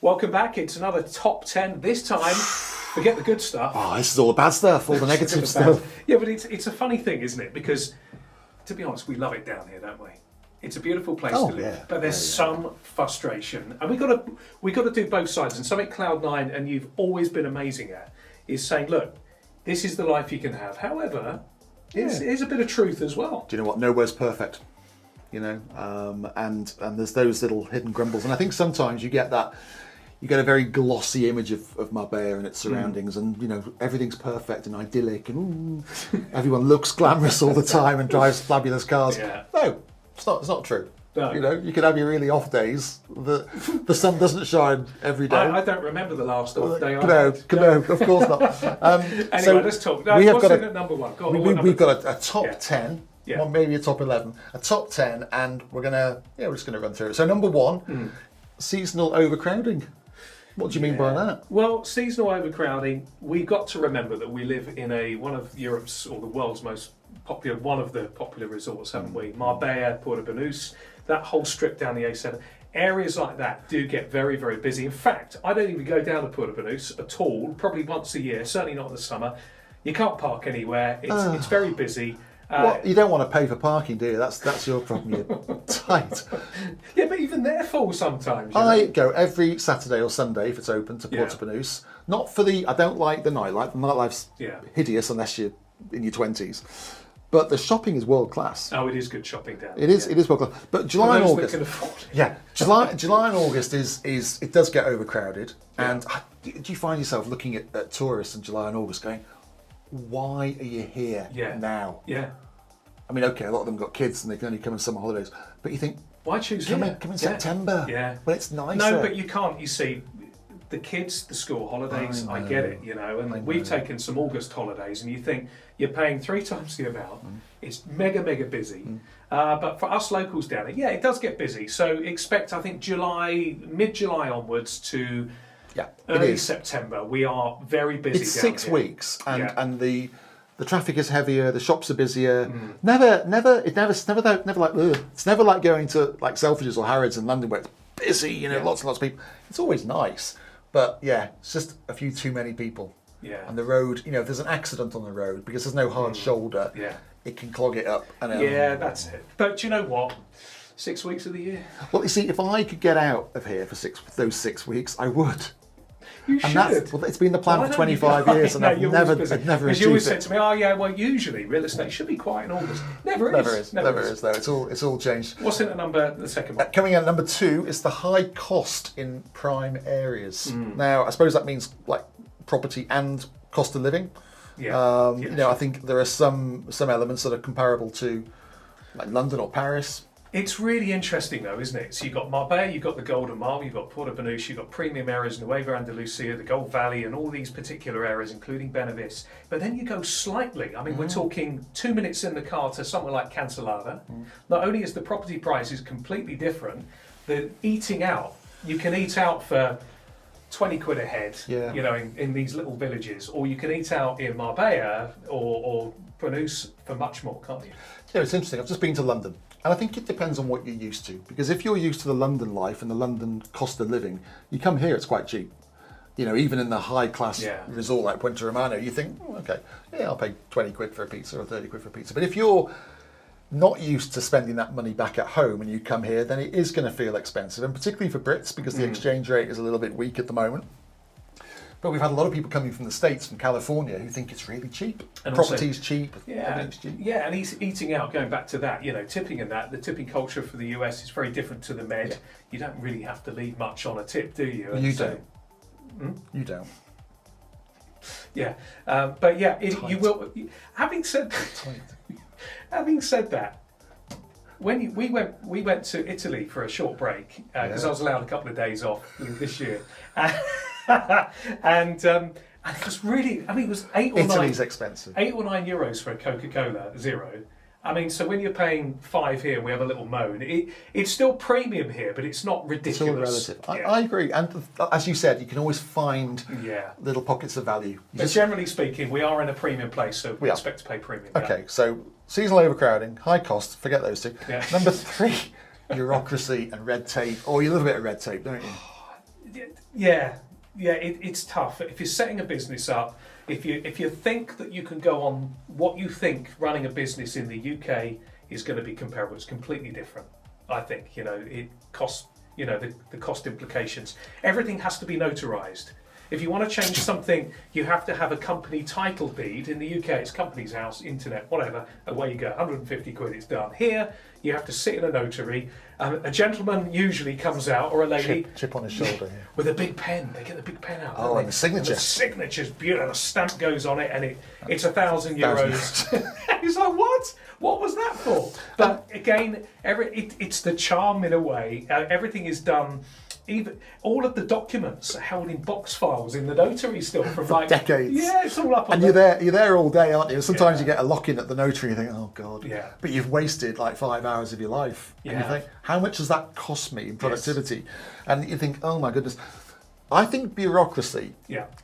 Welcome back. It's another top 10. This time, forget the good stuff. Oh, this is all the bad stuff, all the negative stuff. Yeah, but it's a funny thing, isn't it? Because, to be honest, we love it down here, don't we? It's a beautiful place to live, yeah. but there's some frustration, and we got to do both sides. And something Cloud9 and you've always been amazing at is saying, look, this is the life you can have. However, here's a bit of truth as well. Do you know what? Nowhere's perfect, you know, and there's those little hidden grumbles, and I think sometimes you get that. You get a very glossy image of Marbella and its surroundings, and you know everything's perfect and idyllic, and everyone looks glamorous all the time and drives fabulous cars. Yeah. No, it's not true. No. You know, you can have your really off days. The sun doesn't shine every day. I don't remember the last off day. No, of course not. Anyway, so let's talk. we have What's got in at number one? Go on, we've got two? a top 10, Yeah. well, maybe a top 11, a top 10, and we're just gonna run through it. So number one, seasonal overcrowding. What do you mean by that? Well, seasonal overcrowding, we've got to remember that we live in one of Europe's or the world's most popular, one of the popular resorts, haven't we? Marbella, Puerto, Banús, that whole strip down the A7. Areas like that do get very, very busy. In fact, I don't even go down to Puerto Banús at all, probably once a year, certainly not in the summer. You can't park anywhere, it's very busy. Well, you don't want to pay for parking, do you? That's your problem. You're tight. Yeah, but even they're full sometimes. I go every Saturday or Sunday if it's open to Puerto Banús. Not for I don't like the nightlife. The nightlife's hideous unless you're in your 20s. But the shopping is world class. Oh, it is good shopping down. It is world class. But July and August. That can afford it. Yeah, July and August is it does get overcrowded. And do you find yourself looking at tourists in July and August going, why are you here now? Yeah. I mean, okay, a lot of them got kids and they can only come in summer holidays. But you think, why choose come in September? Yeah. But it's nicer. No, but you can't. You see, the kids, the school holidays, I get it, you know. And we've taken some August holidays, and you think you're paying 3 times the amount. It's mega busy. But for us locals down here, it does get busy. So expect, I think, mid-July onwards to early September. We are very busy. It's down 6 here. weeks, and the traffic is heavier. The shops are busier. Never like ugh. It's never like going to like Selfridges or Harrods in London where it's busy. You know, lots and lots of people. It's always nice, but it's just a few too many people. Yeah. And the road, you know, if there's an accident on the road because there's no hard shoulder, it can clog it up. And that's it. But do you know what? 6 weeks of the year. Well, you see, if I could get out of here for those 6 weeks, I would. You should. It's been the plan for 25 years, and I've never achieved it. Because you always said to me, usually real estate should be quiet in August. Never is. Never is, though. It's all changed. What's in the second one? Coming in at number 2 is the high cost in prime areas. Now, I suppose that means like property and cost of living. You know, I think there are some elements that are comparable to like London or Paris. It's really interesting though, isn't it? So you've got Marbella, you've got the Golden Mile, you've got Puerto Banús, you've got premium areas, Nueva Andalucia, the Gold Valley, and all these particular areas, including Benavís. But then you go slightly, I mean, we're talking 2 minutes in the car to somewhere like Cancelada. Not only is the property prices completely different, the eating out, you can eat out for 20 quid a head, you know, in these little villages, or you can eat out in Marbella or Banús for much more, can't you? Yeah, it's interesting. I've just been to London. And I think it depends on what you're used to. Because if you're used to the London life and the London cost of living, you come here, it's quite cheap. You know, even in the high-class resort like Puerto Romano, you think, I'll pay 20 quid for a pizza or 30 quid for a pizza. But if you're not used to spending that money back at home and you come here, then it is going to feel expensive. And particularly for Brits, because the exchange rate is a little bit weak at the moment. But we've had a lot of people coming from the States, from California, who think it's really cheap. And property's cheap. Everything's cheap. Yeah, and he's eating out, going back to that, you know, tipping and that. The tipping culture for the US is very different to the Med. Yeah. You don't really have to leave much on a tip, do you? And you don't. You don't. Yeah. But you will. Having said that, when we went to Italy for a short break, because I was allowed a couple of days off this year. And it was really, I mean, it was Italy's expensive. €8 or €9 for a Coca-Cola Zero. I mean, so when you're paying $5 here and we have a little moan, it's still premium here, but it's not ridiculous. It's all relative. I agree. And as you said, you can always find little pockets of value. But generally speaking, we are in a premium place, so we expect to pay premium. Okay, so seasonal overcrowding, high cost, forget those two. Yeah. Number 3, bureaucracy and red tape. Oh, you love a bit of red tape, don't you? It's tough. If you're setting a business up, if you think that you can go on what you think running a business in the UK is going to be comparable, it's completely different. I think, it costs, the cost implications. Everything has to be notarized. If you want to change something, you have to have a company title deed. In the UK, it's Company's House, Internet, whatever. Away you go, 150 quid, it's done. Here, you have to sit in a notary. A gentleman usually comes out, or a lady. Chip on his shoulder. Yeah. With a big pen. They get the big pen out. Oh, and the signature. And the signature's beautiful. And a stamp goes on it, and it's €1,000. He's like, what? What was that for? But again, it's the charm in a way. Everything is done. Even all of the documents are held in box files in the notary still from like decades. Yeah, it's all up on. And you're there all day, aren't you? Sometimes you get a lock-in at the notary and you think, oh God. Yeah. But you've wasted like 5 hours of your life. Yeah. And you think, how much does that cost me in productivity? Yes. And you think, oh my goodness. I think bureaucracy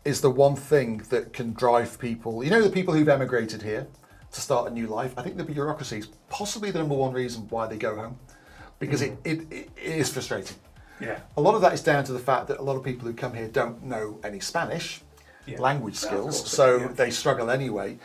is the one thing that can drive people. The people who've emigrated here to start a new life. I think the bureaucracy is possibly the number one reason why they go home, because it is frustrating. Yeah. A lot of that is down to the fact that a lot of people who come here don't know any Spanish language skills, so they struggle anyway.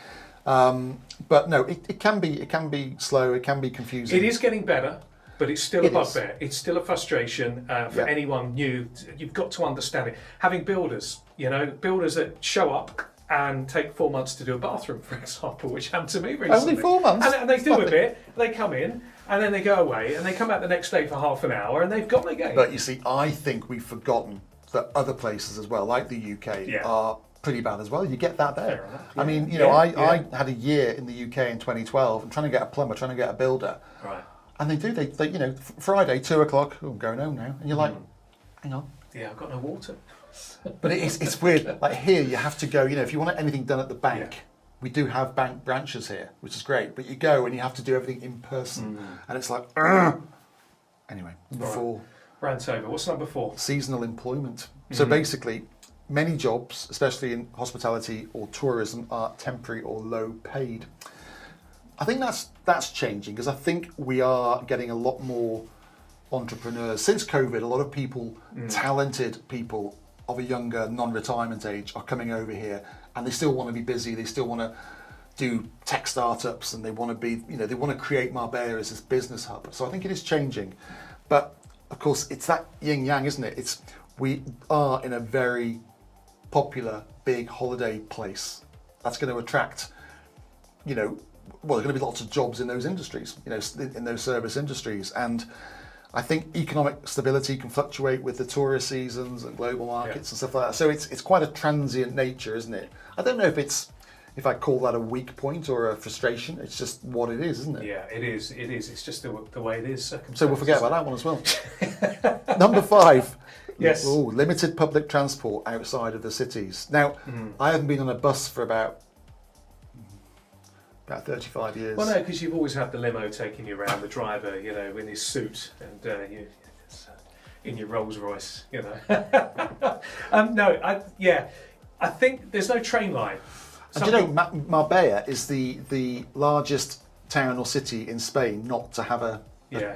But no, it can be slow, it can be confusing. It is getting better, but it's still a bugbear. It's still a frustration for anyone new. You've got to understand it. Having builders that show up and take 4 months to do a bathroom, for example, which happened to me recently. Only 4 months? And they do a bit, they come in, and then they go away, and they come out the next day for half an hour, and they've got their game. But you see, I think we've forgotten that other places as well, like the UK, are pretty bad as well. You get that there. I mean, I had a year in the UK in 2012, and trying to get a plumber, trying to get a builder. Right. And they Friday, 2 o'clock, I'm going home now. And you're like, hang on. Yeah, I've got no water. But it's weird. Like here, you have to go, if you want anything done at the bank, we do have bank branches here, which is great. But you go and you have to do everything in person. And it's like, ugh. Anyway, number 4. Rant over. What's number 4? Seasonal employment. So basically, many jobs, especially in hospitality or tourism, are temporary or low paid. I think that's changing, because I think we are getting a lot more entrepreneurs. Since COVID, a lot of people, talented people of a younger non-retirement age, are coming over here, and they still want to be busy. They still want to do tech startups, and they want to be, they want to create Marbella as this business hub. So I think it is changing, but of course it's that yin yang, isn't it? We are in a very popular big holiday place that's going to attract, there's going to be lots of jobs in those industries, in those service industries, and I think economic stability can fluctuate with the tourist seasons and global markets and stuff like that. So it's quite a transient nature, isn't it? I don't know if I call that a weak point or a frustration. It's just what it is, isn't it? Yeah, it is. It is. It's just the way it is. So we'll forget about that one as well. Number 5. Yes. Limited public transport outside of the cities. Now, I haven't been on a bus for about 35 years. Well, no, because you've always had the limo taking you around, the driver, in his suit, and you in your Rolls Royce, I think there's no train line. Marbella is the largest town or city in Spain not to have a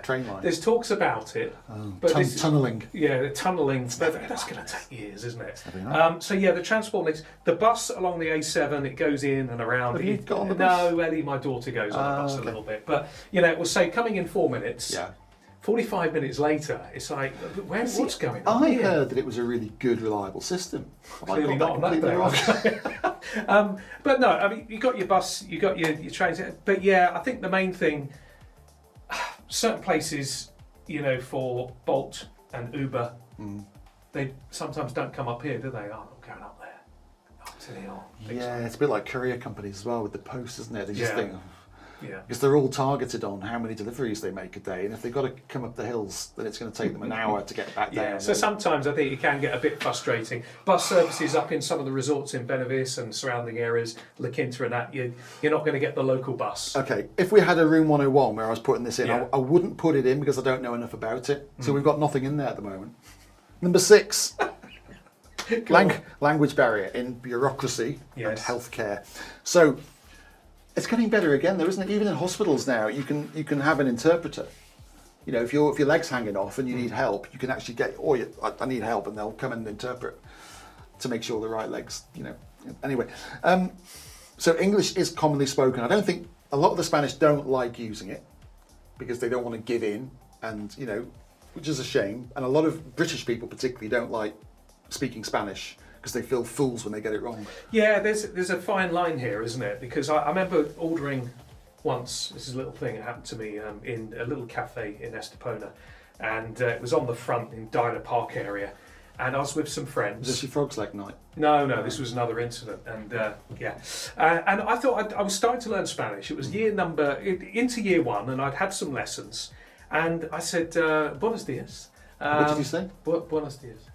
train line. There's talks about it. But tunnelling. The tunnelling. That's going to take years, isn't it? The transport links. The bus along the A7, it goes in and around. Have you got on the bus? No, Ellie, my daughter, goes on the bus a little bit. But, it will say coming in 4 minutes. Yeah. 45 minutes later, it's like, what's going on? I heard that it was a really good, reliable system. Clearly not on that day. But no, I mean, you got your bus, you got your trains. But I think the main thing, certain places, for Bolt and Uber, they sometimes don't come up here, do they? Oh, I'm going up there, up to the hill. It's a bit like courier companies as well with the post, isn't it? They just think, because they're all targeted on how many deliveries they make a day, and if they've got to come up the hills, then it's going to take them an hour to get back down. So sometimes I think it can get a bit frustrating. Bus services up in some of the resorts in Banús and surrounding areas, La Quinta and that, you're not going to get the local bus. Okay, if we had a room 101 where I was putting this in, I wouldn't put it in because I don't know enough about it. So we've got nothing in there at the moment. Number 6. Language barrier in bureaucracy and healthcare. So it's getting better again, though, isn't it? Even in hospitals now, you can have an interpreter. You know, if your leg's hanging off and you need help, you can actually get, I need help, and they'll come and interpret to make sure the right leg's, you know. Anyway, so English is commonly spoken. I don't think a lot of the Spanish don't like using it because they don't want to give in, and you know, which is a shame. And a lot of British people particularly don't like speaking Spanish because they feel fools when they get it wrong. Yeah, there's a fine line here, isn't it? Because I remember ordering once, this is a little thing that happened to me in a little cafe in Estepona, and it was on the front in Diner Park area, and I was with some friends. Was this your frog's leg night? No, this was another incident, and and I thought I was starting to learn Spanish. It was into year one, and I'd had some lessons, and I said, "Buenos dias." What did you say? Buenos dias.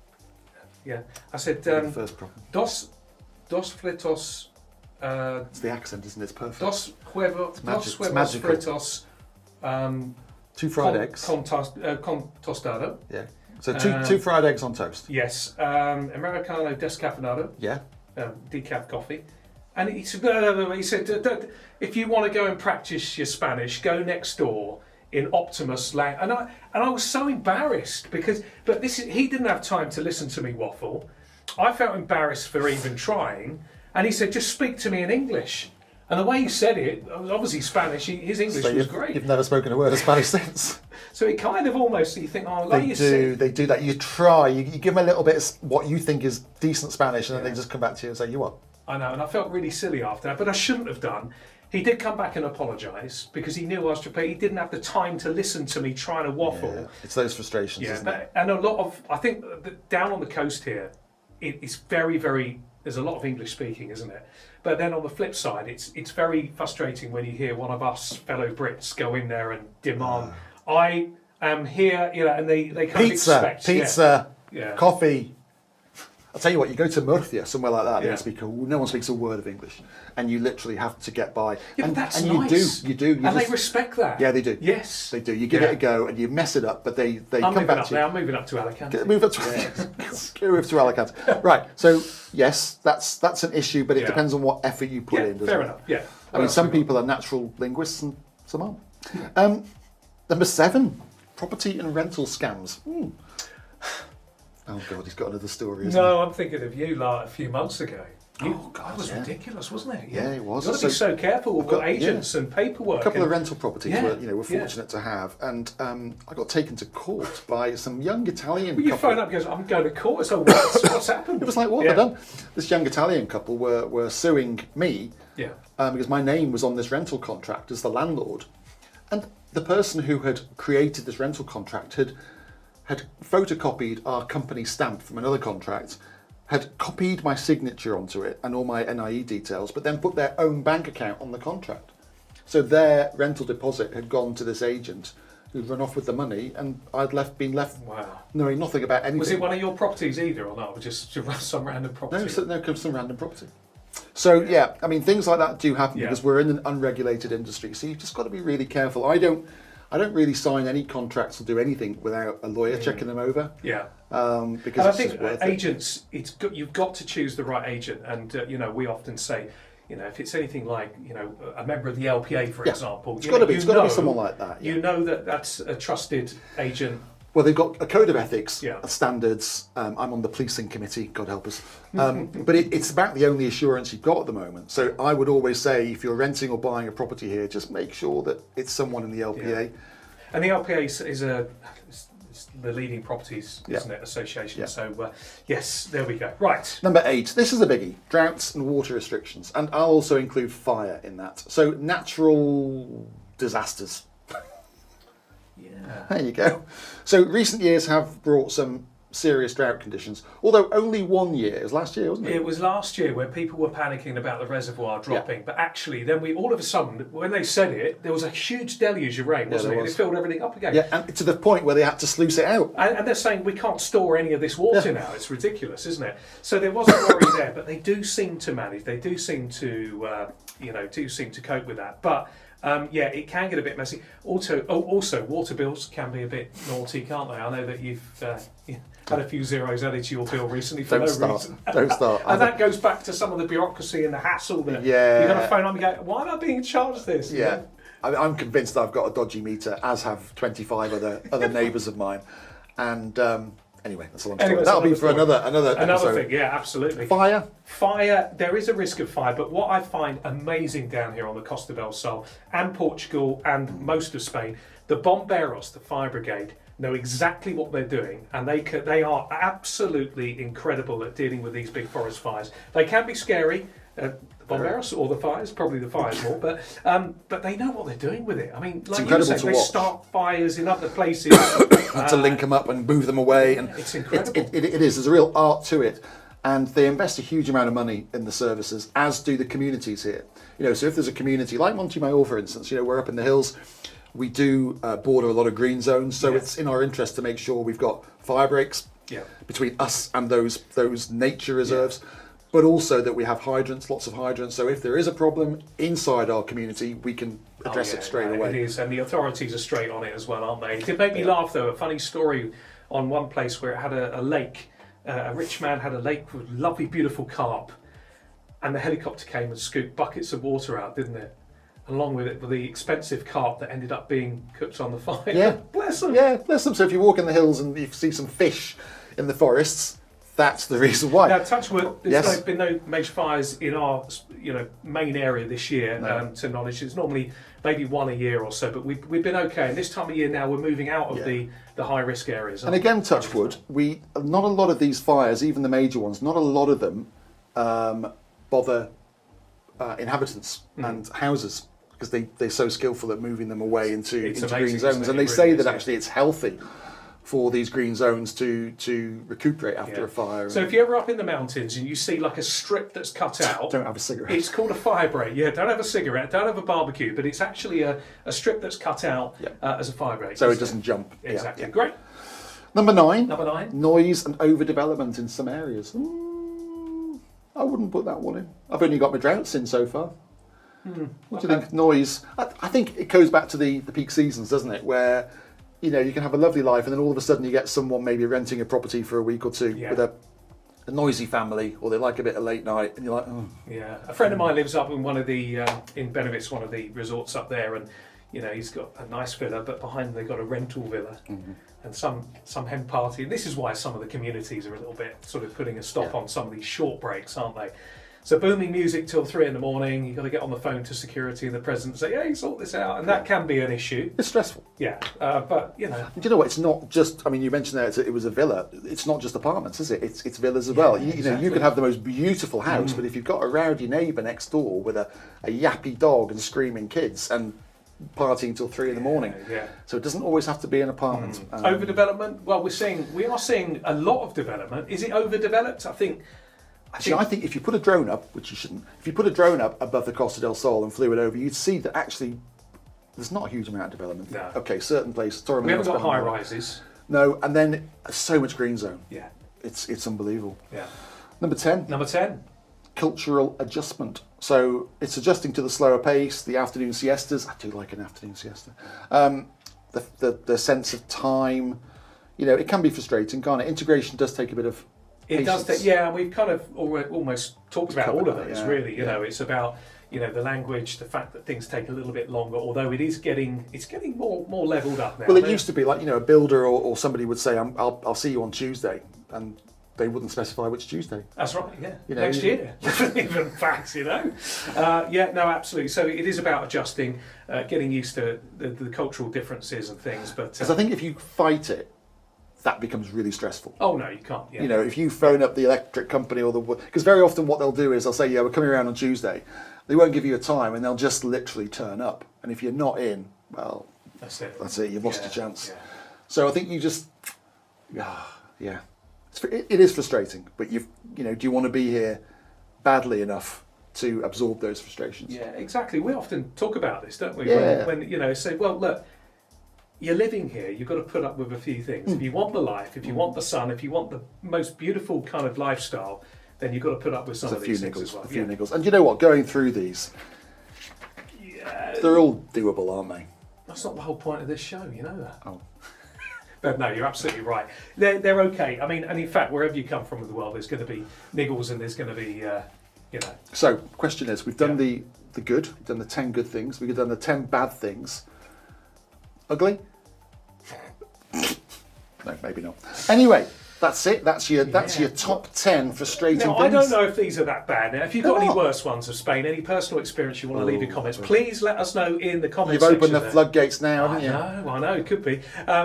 Yeah, I said, first problem. Dos fritos. It's the accent, isn't it? It's perfect. Dos huevos fritos. 2 fried eggs. Con tostado. Yeah. So two fried eggs on toast. Yes. Americano descafeinado. Yeah. Decaf coffee. And he said, no. He said, if you want to go and practice your Spanish, go next door in Optimus Lang. And I was so embarrassed because, he didn't have time to listen to me waffle. I felt embarrassed for even trying. And he said, just speak to me in English. And the way he said it, obviously Spanish, his English was great. You've never spoken a word of Spanish since. So it kind of almost, you think, They do that. You try, you give them a little bit of what you think is decent Spanish, and then they just come back to you and say, you what? I know, and I felt really silly after that, but I shouldn't have done. He did come back and apologise because he knew I was prepared. He didn't have the time to listen to me trying to waffle. Yeah, it's those frustrations, isn't it? And a lot of, I think, down on the coast here, it's very, very, there's a lot of English speaking, isn't it? But then on the flip side, it's very frustrating when you hear one of us fellow Brits go in there and demand, I am here, you know, and they kind of expect... Pizza, coffee. I'll tell you what, you go to Murcia, somewhere like that, no one speaks a word of English, and you literally have to get by. Yeah, and but that's and nice. You do. And they respect that. Yeah, they do. Yes. They do. You give it a go, and you mess it up, but they come back to you. I'm moving up to Alicante. Move up to Alicante. Right, so yes, that's an issue, but it depends on what effort you put in, doesn't fair it? enough, yeah. I mean, some people are natural linguists and some aren't. Number 7, property and rental scams. Oh God, he's got another story, isn't he? No, I'm thinking of you like a few months ago. God, that was ridiculous, wasn't it? Yeah, it was. You've got to be so careful with agents and paperwork. A couple of rental properties we're fortunate to have, and I got taken to court by some young Italian couple. You phone up and goes, I'm going to court, so what's happened? It was like, what have I done? This young Italian couple were suing me because my name was on this rental contract as the landlord. And the person who had created this rental contract had photocopied our company stamp from another contract, had copied my signature onto it and all my NIE details, but then put their own bank account on the contract. So their rental deposit had gone to this agent who'd run off with the money, and I'd been left knowing nothing about anything. Was it one of your properties either, or not? Just some random property? No, some random property. So yeah, I mean, things like that do happen because we're in an unregulated industry. So you've just got to be really careful. I don't really sign any contracts or do anything without a lawyer checking them over. Yeah. Because I think agents, you've got to choose the right agent, and we often say, if it's anything like a member of the LPA, for example, it's got to be someone like that. Yeah. You know that's a trusted agent. Well, they've got a code of ethics, standards. I'm on the policing committee, God help us. But it's about the only assurance you've got at the moment. So I would always say, if you're renting or buying a property here, just make sure that it's someone in the LPA. Yeah. And the LPA is the leading properties, isn't it, association. Yeah. So yes, there we go. Right. Number 8. This is a biggie. Droughts and water restrictions. And I'll also include fire in that. So natural disasters. There you go. So recent years have brought some serious drought conditions, although only one year. It was last year, wasn't it? It was last year where people were panicking about the reservoir dropping, but actually then all of a sudden, when they said it, there was a huge deluge of rain, wasn't it? It filled everything up again. Yeah, and to the point where they had to sluice it out. And they're saying we can't store any of this water now. It's ridiculous, isn't it? So there was a worry there, but they do seem to manage. They do seem to, cope with that. But it can get a bit messy. Also, water bills can be a bit naughty, can't they? I know that you've had a few zeros added to your bill recently for reason. Don't start. And that goes back to some of the bureaucracy and the hassle that you've got to phone up and go, why am I being charged this? Yeah. I'm convinced I've got a dodgy meter, as have 25 other neighbours of mine. And anyway, that's a long story. Anyway, That'll be for another episode. thing. Yeah, absolutely. Fire. There is a risk of fire, but what I find amazing down here on the Costa del Sol and Portugal and most of Spain, the bomberos, the fire brigade, know exactly what they're doing, and they are absolutely incredible at dealing with these big forest fires. They can be scary. The bomberos or the fires, probably the fires more, but they know what they're doing with it. I mean, like you say, they start fires in other places to link them up and move them away, and it's incredible. It is. There's a real art to it, and they invest a huge amount of money in the services, as do the communities here. So if there's a community like Monte Mayor, for instance, we're up in the hills. We do border a lot of green zones, so it's in our interest to make sure we've got fire breaks between us and those nature reserves, but also that we have hydrants, lots of hydrants. So if there is a problem inside our community, we can address it straight away. It is, and the authorities are straight on it as well, aren't they? It did make me laugh, though. A funny story on one place where it had a lake. A rich man had a lake with lovely, beautiful carp, and the helicopter came and scooped buckets of water out, didn't it? Along with it, with the expensive carp that ended up being cooked on the fire. Yeah, bless them. Yeah, bless them. So if you walk in the hills and you see some fish in the forests, that's the reason why. Now, touch wood, there's been no major fires in our main area this year, to knowledge. It's normally maybe one a year or so, but we've been okay. And this time of year now, we're moving out of the high risk areas. And again, touch wood, not a lot of these fires, even the major ones, not a lot of them bother inhabitants and houses, because they're so skillful at moving them away into green zones. And they say that actually it's healthy for these green zones to recuperate after a fire. So if you're ever up in the mountains and you see like a strip that's cut out... Don't have a cigarette. It's called a fire break. Yeah, don't have a cigarette, don't have a barbecue, but it's actually a strip that's cut out as a fire break. So it doesn't jump. Exactly. Great. Number nine. Noise and overdevelopment in some areas. I wouldn't put that one in. I've only got my droughts in so far. What do you think? Noise. I think it goes back to the peak seasons, doesn't it? Where you can have a lovely life, and then all of a sudden you get someone maybe renting a property for a week or two with a noisy family, or they like a bit of late night, and you're like, oh. Yeah, a friend of mine lives up in one of the in Benavís, one of the resorts up there, and he's got a nice villa, but behind him they've got a rental villa. And some hen party, and this is why some of the communities are a little bit sort of putting a stop on some of these short breaks, aren't they? So booming music till 3 a.m, you've got to get on the phone to security and the president and say, hey, sort this out, and that can be an issue. It's stressful. Yeah, but Do you know what, it's not just, you mentioned there it was a villa, it's not just apartments, is it? It's villas as well. Exactly. You could have the most beautiful house, but if you've got a rowdy neighbour next door with a yappy dog and screaming kids and partying till 3 a.m. So it doesn't always have to be an apartment. Overdevelopment. Well, we are seeing a lot of development. Is it overdeveloped? I think if you put a drone up, which you shouldn't, if you put a drone up above the Costa del Sol and flew it over, you'd see that actually there's not a huge amount of development. No. Okay, certain places. We haven't got high rises. No, and then so much green zone. Yeah, it's unbelievable. Yeah. Number 10. Cultural adjustment. So it's adjusting to the slower pace, the afternoon siestas. I do like an afternoon siesta. The sense of time. It can be frustrating, can't it? Integration does take a bit of patience. It does take, and we've kind of almost talked about all of those, really. It's about the language, the fact that things take a little bit longer, although it's getting more levelled up now. Well, it used to be like a builder or somebody would say, I'll see you on Tuesday, and they wouldn't specify which Tuesday. That's right, next year. Even facts, absolutely. So it is about adjusting, getting used to the cultural differences and things. Because I think if you fight it, that becomes really stressful. Oh, no, you can't. Yeah. If you phone up the electric company because very often what they'll do is they'll say, we're coming around on Tuesday. They won't give you a time, and they'll just literally turn up. And if you're not in, well, that's it. You've lost your chance. Yeah. So I think you just, it is frustrating, but do you want to be here badly enough to absorb those frustrations? Yeah, exactly. We often talk about this, don't we? Yeah. When say, well, look, you're living here, you've got to put up with a few things. If you want the life, if you want the sun, if you want the most beautiful kind of lifestyle, then you've got to put up with some of these things as well. A few niggles. And you know what? Going through these, they're all doable, aren't they? That's not the whole point of this show, you know that. Oh. But no, you're absolutely right. They're okay. And in fact, wherever you come from in the world, there's going to be niggles and there's going to be, So, question is, we've done the the good. We've done the 10 good things. We've done the 10 bad things. Ugly? No, maybe not. Anyway, that's it. That's your top 10 frustrating things. I don't know if these are that bad. Now, if you've got any worse ones of Spain, any personal experience you want to leave your comments, please let us know in the comments section. You've opened the floodgates now, haven't you? I know, it could be.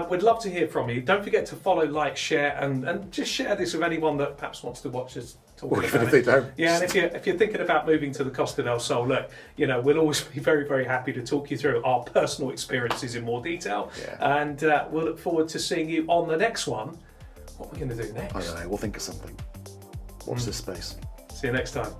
We'd love to hear from you. Don't forget to follow, like, share, and just share this with anyone that perhaps wants to watch us. Or even if they don't. Yeah, and if you're thinking about moving to the Costa del Sol, look, we'll always be very, very happy to talk you through our personal experiences in more detail. Yeah. And we'll look forward to seeing you on the next one. What are we going to do next? I don't know. We'll think of something. Watch this space. See you next time.